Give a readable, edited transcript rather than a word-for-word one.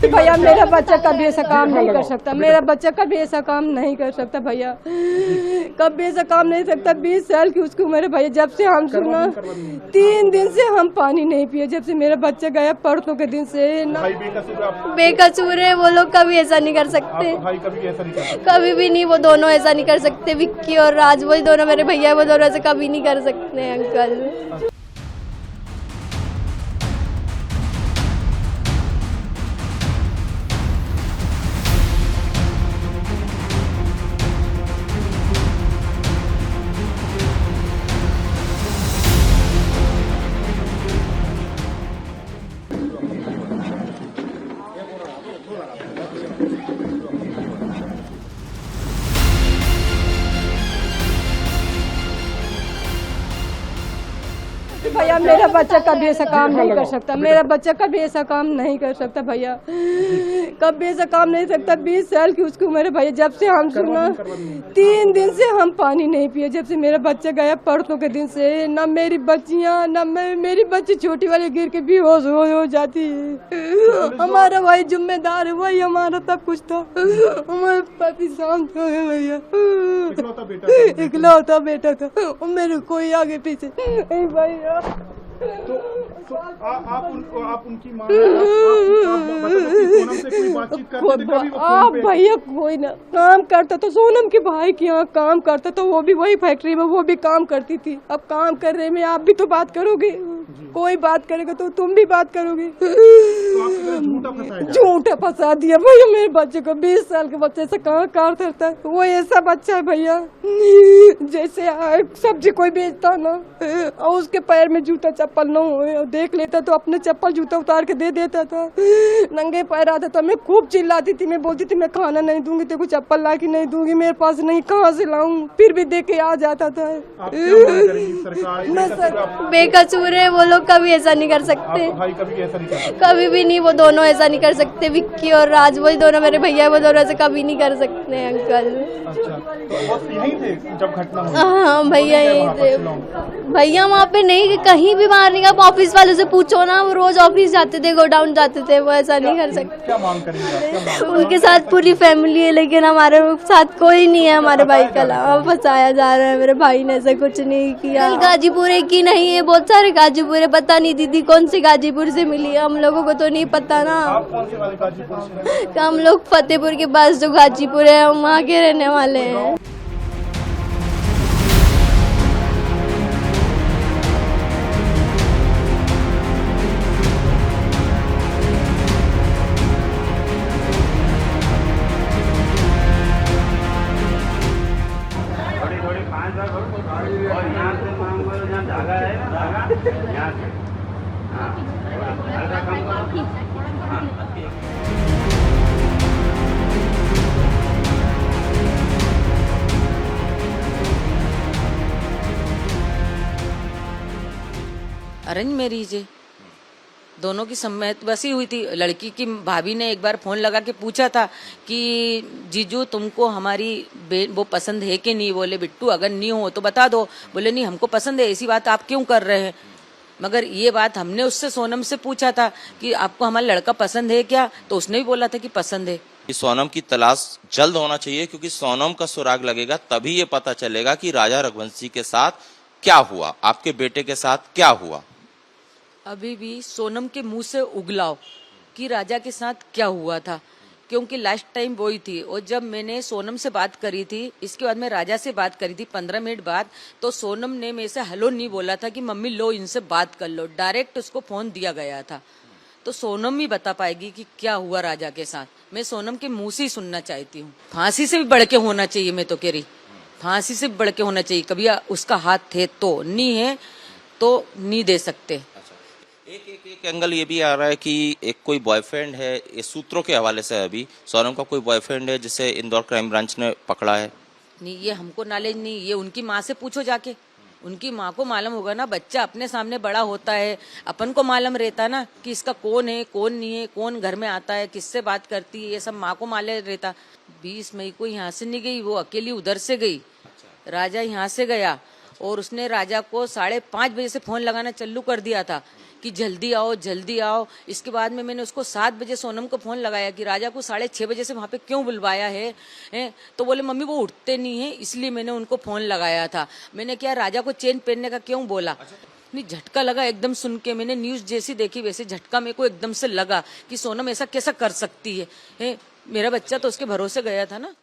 भैया मेरा बच्चा कभी ऐसा काम नहीं कर सकता, मेरा बच्चा कभी ऐसा काम नहीं कर सकता भैया, कभी ऐसा काम नहीं सकता। 20 साल की उसकी उम्र है भैया। जब से हम सुना 3 दिन से हम पानी नहीं पिए, जब से मेरा बच्चा गया परसों के दिन से। बेकसूर है वो लोग, कभी ऐसा नहीं कर सकते, कभी भी नहीं। वो दोनों ऐसा नहीं कर सकते, विक्की और राज, वही दोनों मेरे भैया, वो दोनों ऐसे कभी नहीं कर सकते अंकल। भैया मेरा बच्चा कभी ऐसा काम नहीं कर सकता, मेरा बच्चा कभी ऐसा काम नहीं कर सकता भैया, कभी ऐसा काम नहीं सकता। 20 साल की उसकी उम्र है भैया। जब से हम सुना 3 दिन से हम पानी नहीं पिए, जब से मेरा बच्चा गया परसों के दिन से। न मेरी बच्चियां, न मेरी बच्ची छोटी वाली गिर के बेहोश हो जाती है। हमारा वही जिम्मेदार है, वही हमारा सब कुछ था। हमारे पति शांत हो गए भैया, इकलौता बेटा था, और मेरे कोई आगे पीछे नहीं भैया। तो आप उनकी माँ सोनम से कोई बातचीत करते थे कभी? वो फोन पे? भैया कोई ना काम करता तो सोनम के भाई के यहाँ काम करता, तो वो भी वही फैक्ट्री में वो भी काम करती थी। अब काम कर रहे में आप भी तो बात करोगे, कोई बात करेगा तो तुम भी बात करोगे। तो झूठा फंसा दिया भैया मेरे बच्चे को। 20 साल के बच्चे से कहाँ कार करता है? वो ऐसा बच्चा है भैया जैसे सब्जी कोई बेचता ना, और उसके पैर में जूता चप्पल न हो, देख लेता तो अपने चप्पल जूता उतार के दे देता था। नंगे पैर आता था, मैं खूब चिल्लाती थी, मैं बोलती थी मैं खाना नहीं दूंगी, तेरे को चप्पल ला के नहीं दूंगी, मेरे पास नहीं, कहाँ से लाऊं? फिर भी दे के आ जाता था। बेकसूर है वो लोग, कभी ऐसा नहीं कर सकते, कभी भी नहीं। वो दोनों ऐसा नहीं कर सकते, विक्की और राज, वही दोनों मेरे भैया, वो दोनों ऐसे कभी नहीं कर सकते अंकल। यहीं थे जब घटना हुई? हाँ भैया यहीं थे भैया, वहाँ पे नहीं, कहीं भी बाहर नहीं गया। ऑफिस वालों से पूछो ना, वो रोज ऑफिस जाते थे, गोडाउन जाते थे, वो ऐसा नहीं कर सकते। क्या मांग करेंगे? उनके साथ पूरी फैमिली है, लेकिन हमारे साथ कोई नहीं है हमारे भाई के अलावा। फंसाया जा रहा है, मेरे भाई ने ऐसा कुछ नहीं किया। गाजीपुर एक ही नहीं है, बहुत सारे गाजीपुर है, पता नहीं दीदी कौन सी गाजीपुर से मिली है, हम लोगों को तो नहीं पता ना। आप कौन से वाले गाजीपुर से? हम लोग फतेहपुर के पास जो गाजीपुर है, हम वहाँ के रहने वाले हैं। और यहाँ से काम करो, जहाँ धागा है ना, धागा यहाँ से, हाँ, हल्का काम करो, हाँ। अरेंज मैरिज है, दोनों की सम्मति बसी हुई थी। लड़की की भाभी ने एक बार फोन लगा के पूछा था कि जीजू तुमको हमारी वो पसंद है कि नहीं? बोले बिट्टू अगर नहीं हो तो बता दो। बोले नहीं हमको पसंद है, ऐसी बात आप क्यों कर रहे हैं? मगर ये बात हमने उससे सोनम से पूछा था कि आपको हमारा लड़का पसंद है क्या, तो उसने भी बोला था कि पसंद है। सोनम की तलाश जल्द होना चाहिए, क्योंकि सोनम का सुराग लगेगा तभी ये पता चलेगा कि राजा रघुवंशी के साथ क्या हुआ, आपके बेटे के साथ क्या हुआ। अभी भी सोनम के मुंह से उगलाओ कि राजा के साथ क्या हुआ था, क्योंकि लास्ट टाइम वही थी। और जब मैंने सोनम से बात करी थी, इसके बाद मैं राजा से बात करी थी 15 मिनट बाद, तो सोनम ने मेरे से हेलो नहीं बोला था कि मम्मी लो इनसे बात कर लो, डायरेक्ट उसको फोन दिया गया था। तो सोनम ही बता पाएगी कि क्या हुआ राजा के साथ। मैं सोनम के मुंह से ही सुनना चाहती हूँ। फांसी से भी बढ़ के होना चाहिए, मैं तो कह रही फांसी से भी बढ़ के होना चाहिए। कभी उसका हाथ थे तो नहीं है तो नहीं दे सकते। एक एंगल ये भी आ रहा है कि एक कोई बॉयफ्रेंड है, ये सूत्रों के हवाले से अभी सोनम का कोई बॉयफ्रेंड है जिसे इंदौर क्राइम ब्रांच ने पकड़ा है। नहीं, ये हमको नॉलेज नहीं, ये उनकी माँ से पूछो जाके, उनकी माँ को मालूम होगा ना। बच्चा अपने सामने बड़ा होता है, अपन को मालूम रहता ना कि इसका कौन है कौन नहीं है, कौन घर में आता है, किससे बात करती है, ये सब माँ को मालूम रहता। 20 मई को यहाँ से नहीं गई वो, अकेली उधर से गई। राजा यहाँ से गया और उसने राजा को 5:30 बजे से फोन लगाना चालू कर दिया था कि जल्दी आओ जल्दी आओ। इसके बाद में मैंने उसको 7 बजे सोनम को फोन लगाया कि राजा को 6:30 बजे से वहां पे क्यों बुलवाया है? तो बोले मम्मी वो उठते नहीं है, इसलिए मैंने उनको फोन लगाया था। मैंने क्या राजा को चेन पहनने का क्यों बोला? नहीं, झटका लगा एकदम सुन के। मैंने न्यूज जैसी देखी वैसे झटका मेरे को एकदम से लगा कि सोनम ऐसा कैसा कर सकती है? मेरा बच्चा तो उसके भरोसे गया था ना।